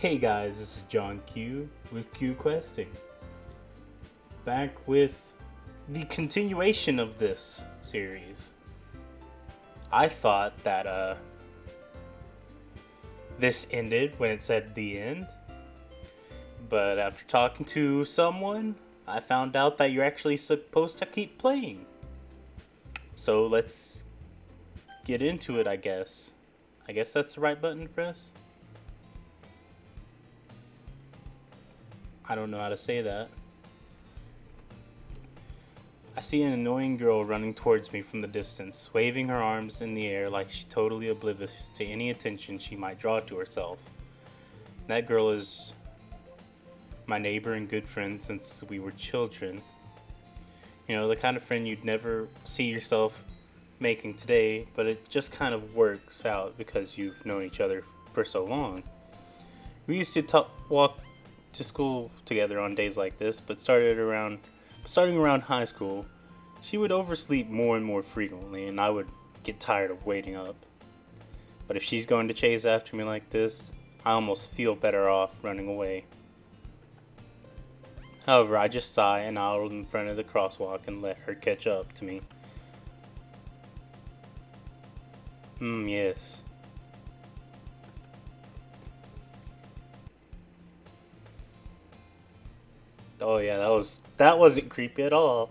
Hey guys, this is John Q with Q Questing. Back with the continuation of this series. I thought that this ended when it said the end. But after talking to someone, I found out that you're actually supposed to keep playing. So let's get into it, I guess. I guess that's the right button to press. I don't know how to say that. I see an annoying girl running towards me from the distance, waving her arms in the air like she's totally oblivious to any attention she might draw to herself. That girl is my neighbor and good friend since we were children. You know, the kind of friend you'd never see yourself making today, but it just kind of works out because you've known each other for so long. We used to walk to school together on days like this, but starting around high school, she would oversleep more and more frequently, and I would get tired of waiting up. But if she's going to chase after me like this, I almost feel better off running away. However, I just sigh and idle in front of the crosswalk and let her catch up to me. Yes. Oh yeah, that wasn't creepy at all.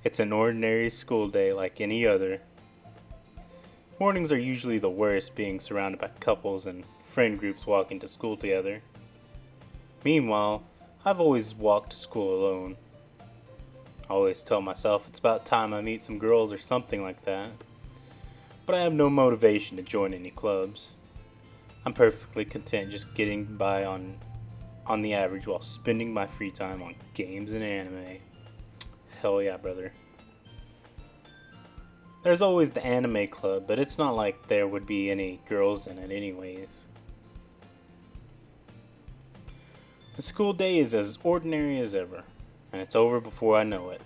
It's an ordinary school day like any other. Mornings are usually the worst, being surrounded by couples and friend groups walking to school together. Meanwhile, I've always walked to school alone. I always tell myself it's about time I meet some girls or something like that. But I have no motivation to join any clubs. I'm perfectly content just getting by on the average while spending my free time on games and anime. Hell yeah, brother. There's always the anime club, but it's not like there would be any girls in it anyways. The school day is as ordinary as ever, and it's over before I know it.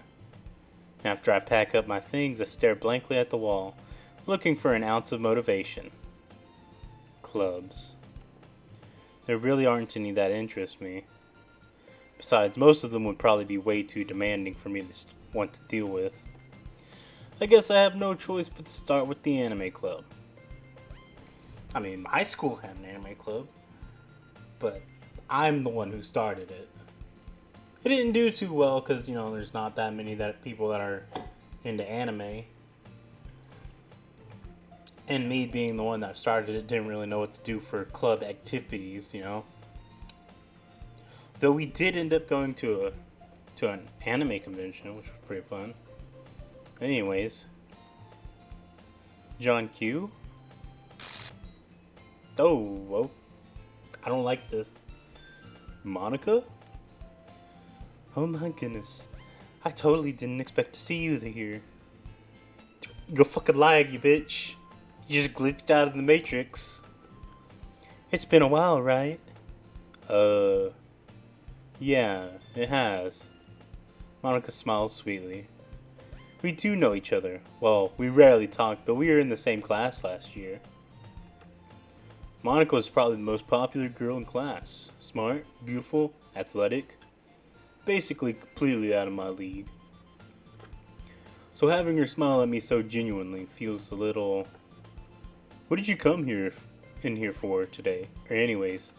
After I pack up my things, I stare blankly at the wall, looking for an ounce of motivation. Clubs. There really aren't any that interest me. Besides, most of them would probably be way too demanding for me to want to deal with. I guess I have no choice but to start with the anime club. I mean, my school had an anime club, but I'm the one who started it. It didn't do too well because, you know, there's not that many people that are into anime. And me being the one that started it didn't really know what to do for club activities, you know. Though we did end up going to an anime convention, which was pretty fun. Anyways, John Q. Oh, whoa. I don't like this. Monica? Oh my goodness. I totally didn't expect to see you here. Go fucking lag, you bitch. You just glitched out of the Matrix. It's been a while, right? Yeah, it has. Monica smiles sweetly. We do know each other. Well, we rarely talk, but we were in the same class last year. Monica was probably the most popular girl in class. Smart, beautiful, athletic. Basically completely out of my league. So having her smile at me so genuinely feels a little... What did you come in here for today? Or anyways?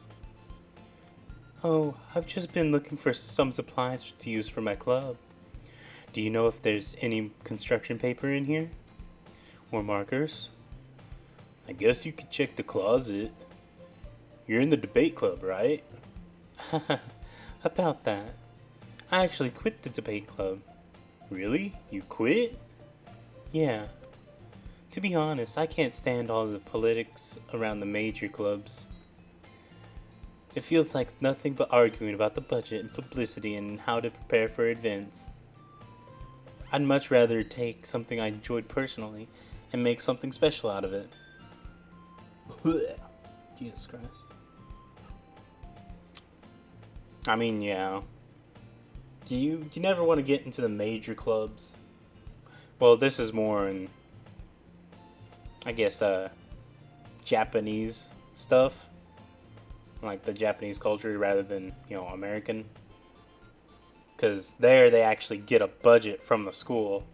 Oh, I've just been looking for some supplies to use for my club. Do you know if there's any construction paper in here? Or markers? I guess you could check the closet. You're in the debate club, right? About that. I actually quit the debate club. Really? You quit? Yeah. To be honest, I can't stand all the politics around the major clubs. It feels like nothing but arguing about the budget and publicity and how to prepare for events. I'd much rather take something I enjoyed personally and make something special out of it. Jesus Christ. I mean, yeah. You never want to get into the major clubs? Well, this is more in, I guess, Japanese stuff. like the Japanese culture rather than, American. Because there they actually get a budget from the school.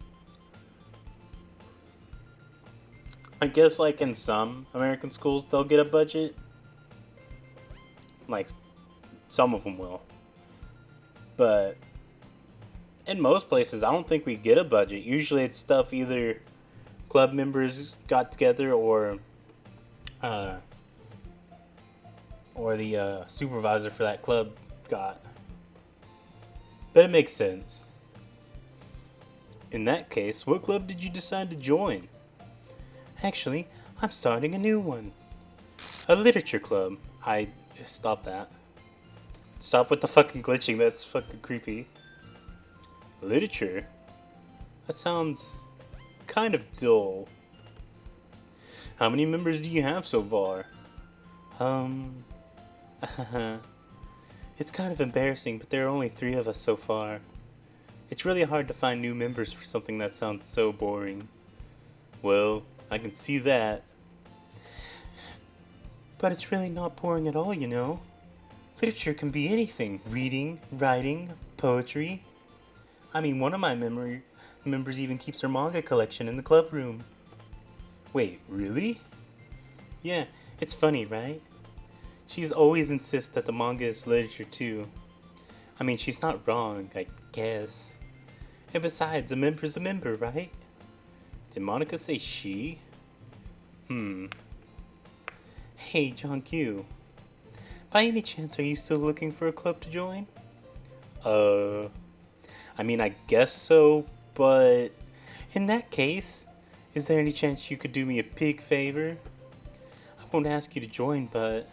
I guess like in some American schools they'll get a budget. Like some of them will. But in most places I don't think we get a budget. Usually it's stuff either club members got together uh, or the supervisor for that club got. But it makes sense. In that case, what club did you decide to join? Actually, I'm starting a new one. A literature club. Stop that. Stop with the fucking glitching, that's fucking creepy. Literature? That sounds kind of dull. How many members do you have so far? It's kind of embarrassing, but there are only 3 of us so far. It's really hard to find new members for something that sounds so boring. Well, I can see that. But it's really not boring at all, you know. Literature can be anything. Reading, writing, poetry. I mean, one of my members even keeps her manga collection in the club room. Wait, really? Yeah, it's funny, right? She's always insists that the manga is literature too. I mean, she's not wrong, I guess. And besides, a member's a member, right? Did Monica say she? Hey, John Q. By any chance, are you still looking for a club to join? I mean, I guess so, but in that case, is there any chance you could do me a big favor? I won't ask you to join, but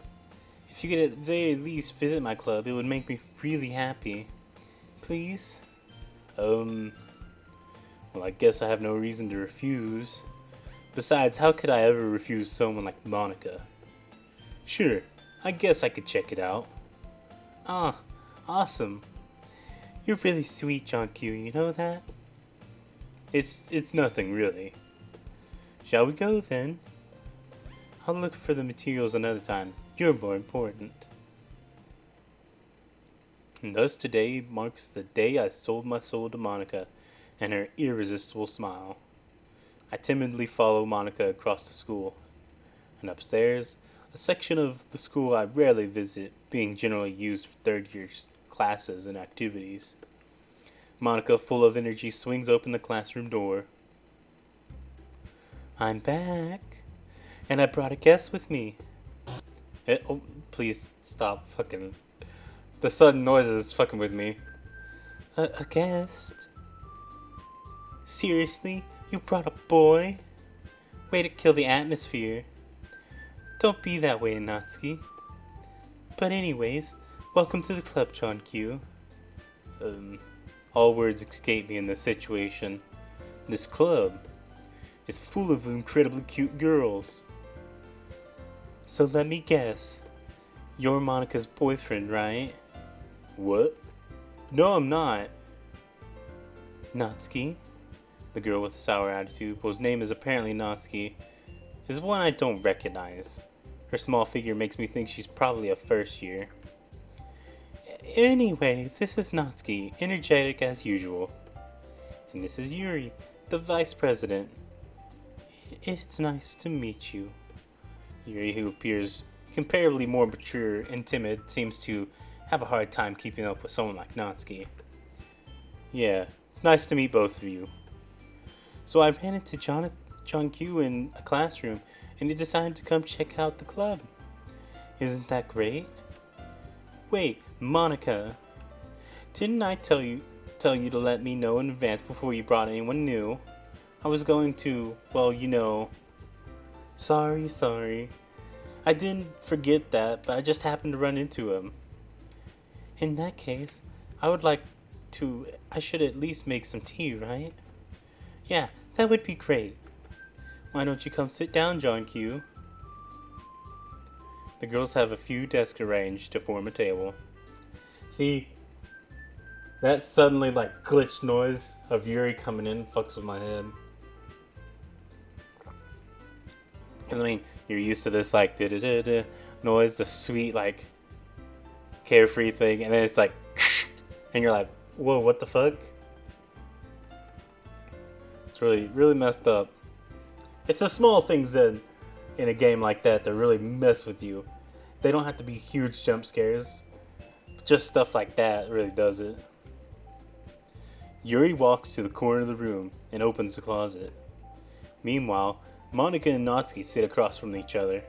if you could at the very least visit my club, it would make me really happy. Please? Well, I guess I have no reason to refuse. Besides, how could I ever refuse someone like Monica? Sure, I guess I could check it out. Ah, awesome. You're really sweet, John Q, you know that? It's nothing, really. Shall we go, then? I'll look for the materials another time. You're more important. And thus today marks the day I sold my soul to Monica and her irresistible smile. I timidly follow Monica across the school. And upstairs, a section of the school I rarely visit, being generally used for third-year classes and activities. Monica, full of energy, swings open the classroom door. I'm back, and I brought a guest with me. Oh, please stop fucking. The sudden noises is fucking with me. A guest? Seriously? You brought a boy? Way to kill the atmosphere. Don't be that way, Natsuki. But anyways, welcome to the club, John Q. All words escape me in this situation. This club is full of incredibly cute girls. So let me guess. You're Monica's boyfriend, right? What? No, I'm not. Natsuki, the girl with the sour attitude, whose name is apparently Natsuki, is one I don't recognize. Her small figure makes me think she's probably a first year. Anyway, this is Natsuki, energetic as usual. And this is Yuri, the vice president. It's nice to meet you. Yuri, who appears comparably more mature and timid, seems to have a hard time keeping up with someone like Natsuki. Yeah, it's nice to meet both of you. So I ran into John Q in a classroom, and he decided to come check out the club. Isn't that great? Wait, Monica, didn't I tell you to let me know in advance before you brought anyone new? I was going to, well, you know. Sorry. I didn't forget that, but I just happened to run into him. In that case, I should at least make some tea, right? Yeah, that would be great. Why don't you come sit down, John Q? The girls have a few desks arranged to form a table. See, that suddenly glitched noise of Yuri coming in fucks with my head. Because I mean, you're used to this da-da-da-da noise, the sweet carefree thing, and then it's like, and you're like, whoa, what the fuck? It's really, really messed up. It's the small things that in a game like that really mess with you. They don't have to be huge jump scares. Just stuff like that really does it. Yuri walks to the corner of the room and opens the closet. Meanwhile, Monica and Natsuki sit across from each other.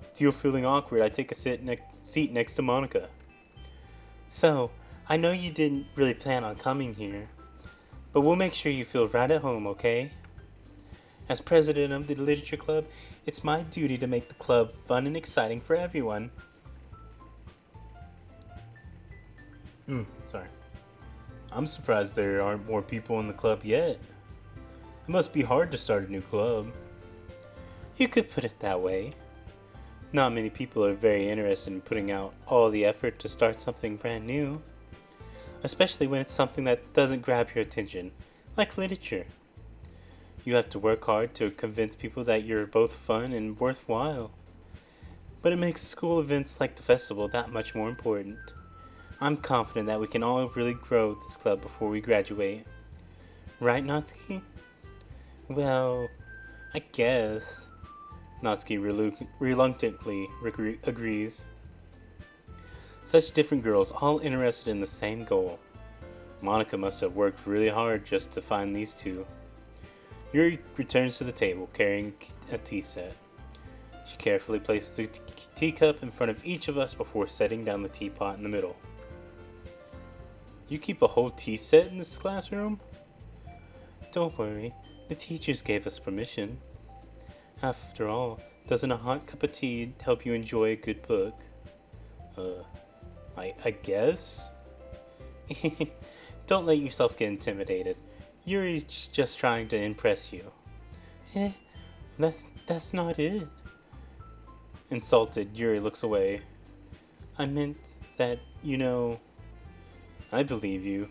Still feeling awkward, I take a seat next to Monica. So, I know you didn't really plan on coming here, but we'll make sure you feel right at home, okay? As president of the literature club, it's my duty to make the club fun and exciting for everyone. Sorry. I'm surprised there aren't more people in the club yet. It must be hard to start a new club. You could put it that way. Not many people are very interested in putting out all the effort to start something brand new. Especially when it's something that doesn't grab your attention, like literature. You have to work hard to convince people that you're both fun and worthwhile. But it makes school events like the festival that much more important. I'm confident that we can all really grow this club before we graduate. Right, Natsuki? Well, I guess. Natsuki reluctantly agrees. Such different girls, all interested in the same goal. Monica must have worked really hard just to find these two. Yuri returns to the table, carrying a tea set. She carefully places the teacup in front of each of us before setting down the teapot in the middle. You keep a whole tea set in this classroom? Don't worry, the teachers gave us permission. After all, doesn't a hot cup of tea help you enjoy a good book? I guess? Don't let yourself get intimidated. Yuri's just trying to impress you. That's not it. Insulted, Yuri looks away. I meant that, I believe you.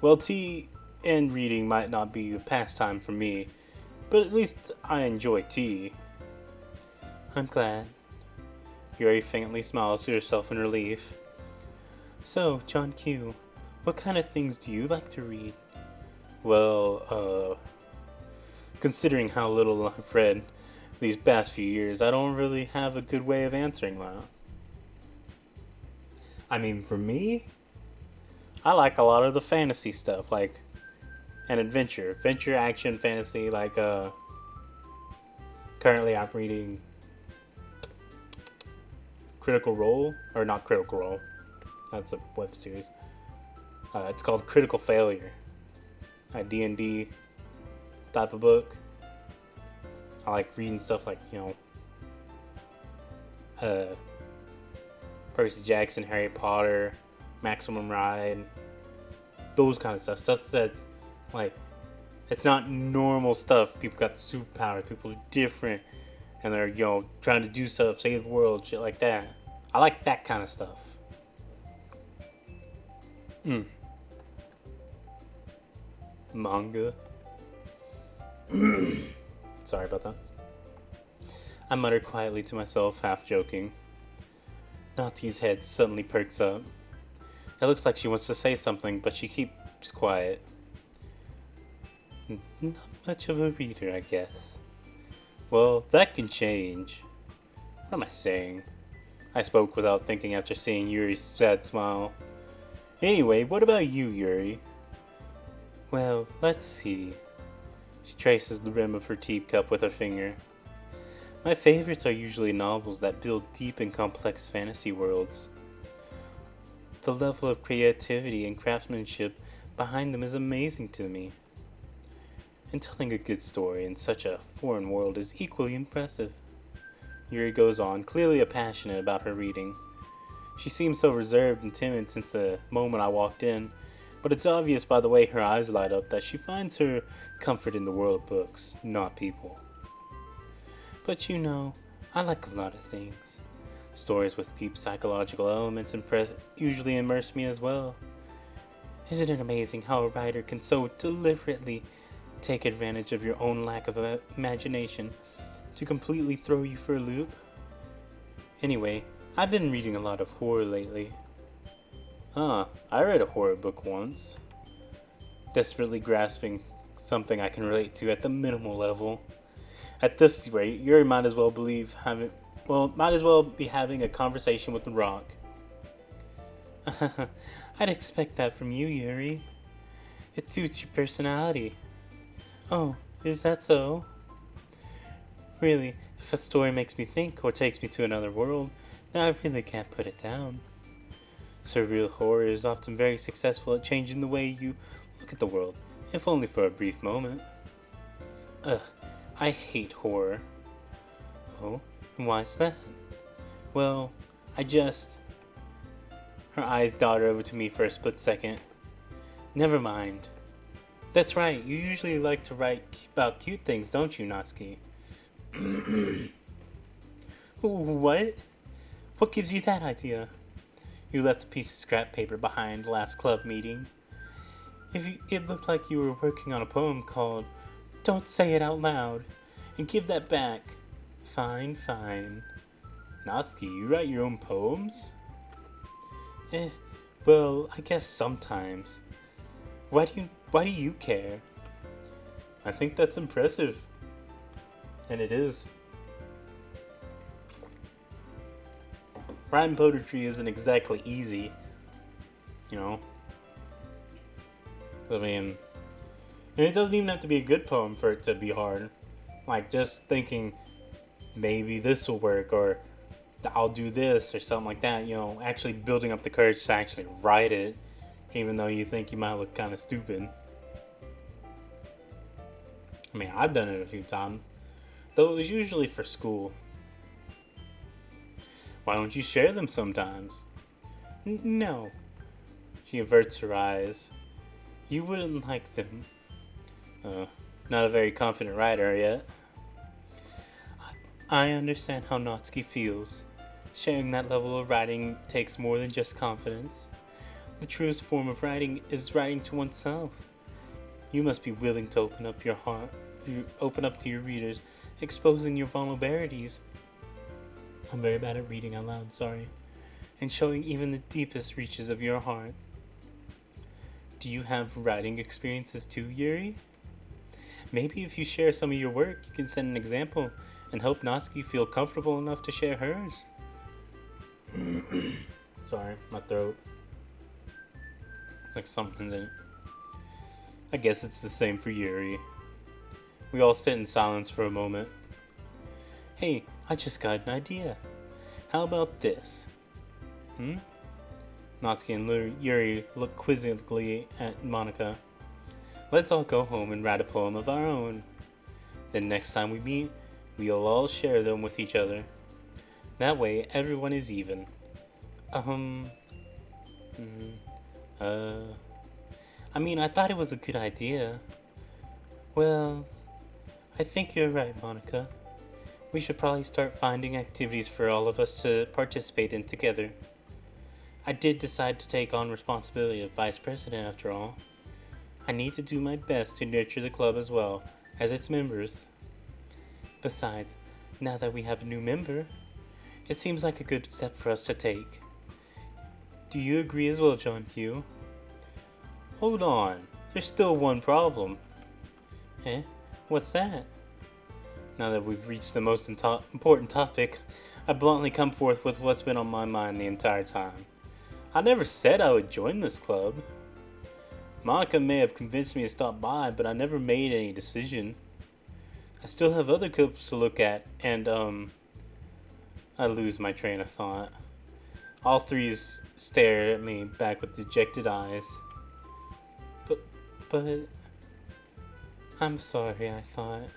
Well, tea and reading might not be a pastime for me, but at least I enjoy tea. I'm glad. Yuri faintly smiles to herself in relief. So, John Q, what kind of things do you like to read? Well, considering how little I've read these past few years, I don't really have a good way of answering that. I mean, for me, I like a lot of the fantasy stuff, like an adventure, action, fantasy, like, currently I'm reading Critical Role, or not Critical Role, that's a web series. It's called Critical Failure, a D&D type of book. I like reading stuff like, Percy Jackson, Harry Potter, Maximum Ride, those kind of stuff. Stuff that's like, it's not normal stuff. People got superpowers, people are different, and they're, trying to do stuff, save the world, shit like that. I like that kind of stuff. Manga. Sorry about that. I mutter quietly to myself, half joking. Natsuki's head suddenly perks up. It looks like she wants to say something, but she keeps quiet. Not much of a reader, I guess. Well, that can change. What am I saying? I spoke without thinking after seeing Yuri's sad smile. Anyway, what about you, Yuri? Well, let's see. She traces the rim of her teacup with her finger. My favorites are usually novels that build deep and complex fantasy worlds. The level of creativity and craftsmanship behind them is amazing to me. And telling a good story in such a foreign world is equally impressive. Yuri goes on, clearly passionate about her reading. She seems so reserved and timid since the moment I walked in, but it's obvious by the way her eyes light up that she finds her comfort in the world of books, not people. But I like a lot of things. Stories with deep psychological elements usually immerse me as well. Isn't it amazing how a writer can so deliberately take advantage of your own lack of imagination to completely throw you for a loop? Anyway, I've been reading a lot of horror lately. I read a horror book once, desperately grasping something I can relate to at the minimal level. At this rate, Yuri might as well be having a conversation with the rock. I'd expect that from you, Yuri. It suits your personality. Oh, is that so? Really, if a story makes me think or takes me to another world, then I really can't put it down. Surreal horror is often very successful at changing the way you look at the world, if only for a brief moment. Ugh, I hate horror. Oh, and why's that? Well, I just... Her eyes darted over to me for a split second. Never mind. That's right, you usually like to write about cute things, don't you, Natsuki? What? What gives you that idea? You left a piece of scrap paper behind last club meeting. It looked like you were working on a poem called Don't Say It Out Loud, and give that back. Fine, fine. Natsuki, you write your own poems? Well, I guess sometimes. Why do you care? I think that's impressive. And it is. Writing poetry isn't exactly easy, you know. I mean, and it doesn't even have to be a good poem for it to be hard. Like just thinking, maybe this will work, or I'll do this, or something like that. You know, actually building up the courage to actually write it, even though you think you might look kind of stupid. I mean, I've done it a few times, though it was usually for school. Why don't you share them sometimes? No. She averts her eyes. You wouldn't like them. Not a very confident writer yet. I understand how Natsuki feels. Sharing that level of writing takes more than just confidence. The truest form of writing is writing to oneself. You must be willing to open up your heart, open up to your readers, exposing your vulnerabilities. I'm very bad at reading out loud, sorry. And showing even the deepest reaches of your heart. Do you have writing experiences too, Yuri? Maybe if you share some of your work, you can set an example and help Natsuki feel comfortable enough to share hers. Sorry, my throat. Like something's in it. I guess it's the same for Yuri. We all sit in silence for a moment. Hey, I just got an idea. How about this? Natsuki and Yuri look quizzically at Monika. Let's all go home and write a poem of our own. Then next time we meet, we'll all share them with each other. That way, everyone is even. I mean, I thought it was a good idea. Well, I think you're right, Monika. We should probably start finding activities for all of us to participate in together. I did decide to take on responsibility of vice president after all. I need to do my best to nurture the club as well as its members. Besides, now that we have a new member, it seems like a good step for us to take. Do you agree as well, John Q? Hold on, there's still one problem. What's that? Now that we've reached the most important topic, I bluntly come forth with what's been on my mind the entire time. I never said I would join this club. Monika may have convinced me to stop by, but I never made any decision. I still have other clubs to look at, and, I lose my train of thought. All three stare at me back with dejected eyes. But... I'm sorry, I thought.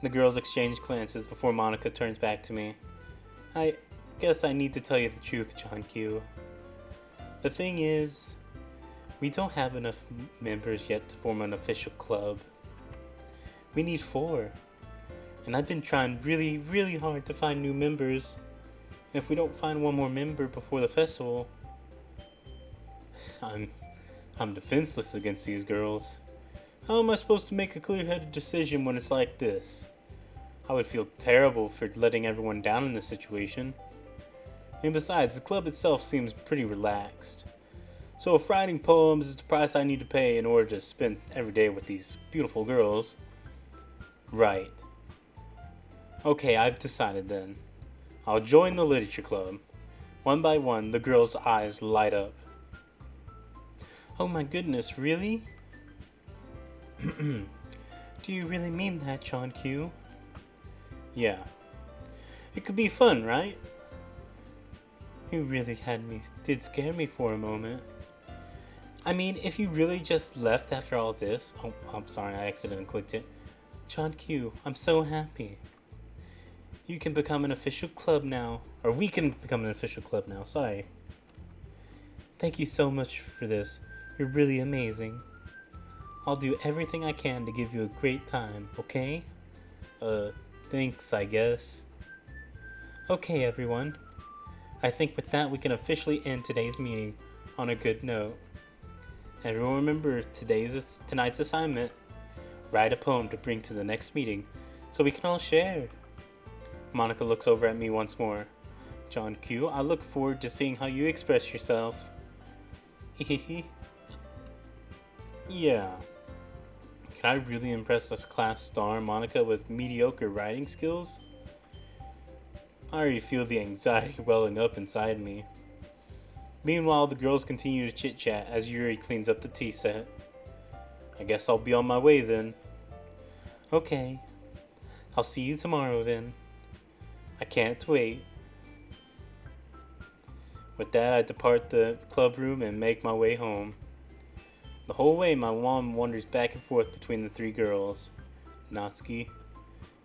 The girls exchange glances before Monika turns back to me. I guess I need to tell you the truth, John Q. The thing is, we don't have enough members yet to form an official club. We need 4. And I've been trying really, really hard to find new members. And if we don't find one more member before the festival, I'm defenseless against these girls. How am I supposed to make a clear-headed decision when it's like this? I would feel terrible for letting everyone down in this situation. And besides, the club itself seems pretty relaxed. So if writing poems is the price I need to pay in order to spend every day with these beautiful girls, right. Okay, I've decided then. I'll join the literature club. One by one, the girls' eyes light up. Oh my goodness, really? Do you really mean that, John Q? Yeah. It could be fun, right? You really did scare me for a moment. I mean, if you really just left after all this. Oh, I'm sorry, I accidentally clicked it. John Q, I'm so happy. You can become an official club now. Or we can become an official club now, sorry. Thank you so much for this. You're really amazing. I'll do everything I can to give you a great time, okay? Thanks, I guess. Okay, everyone. I think with that we can officially end today's meeting on a good note. Everyone remember tonight's assignment. Write a poem to bring to the next meeting so we can all share. Monica looks over at me once more. John Q, I look forward to seeing how you express yourself. Yeah. Can I really impress this class star Monica with mediocre writing skills? I already feel the anxiety welling up inside me. Meanwhile, the girls continue to chit-chat as Yuri cleans up the tea set. I guess I'll be on my way then. Okay. I'll see you tomorrow then. I can't wait. With that, I depart the club room and make my way home. The whole way, my mom wanders back and forth between the three girls. Natsuki,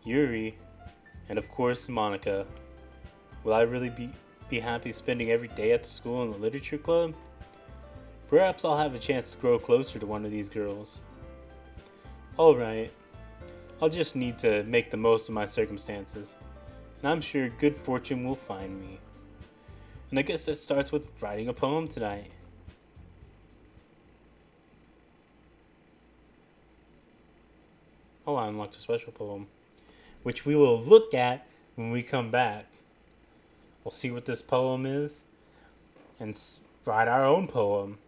Yuri, and of course Monica. Will I really be happy spending every day at the school in the literature club? Perhaps I'll have a chance to grow closer to one of these girls. Alright, I'll just need to make the most of my circumstances, and I'm sure good fortune will find me. And I guess that starts with writing a poem tonight. Oh, I unlocked a special poem, which we will look at when we come back. We'll see what this poem is and write our own poem.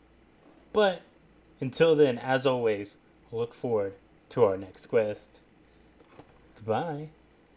But until then, as always, look forward to our next quest. Goodbye.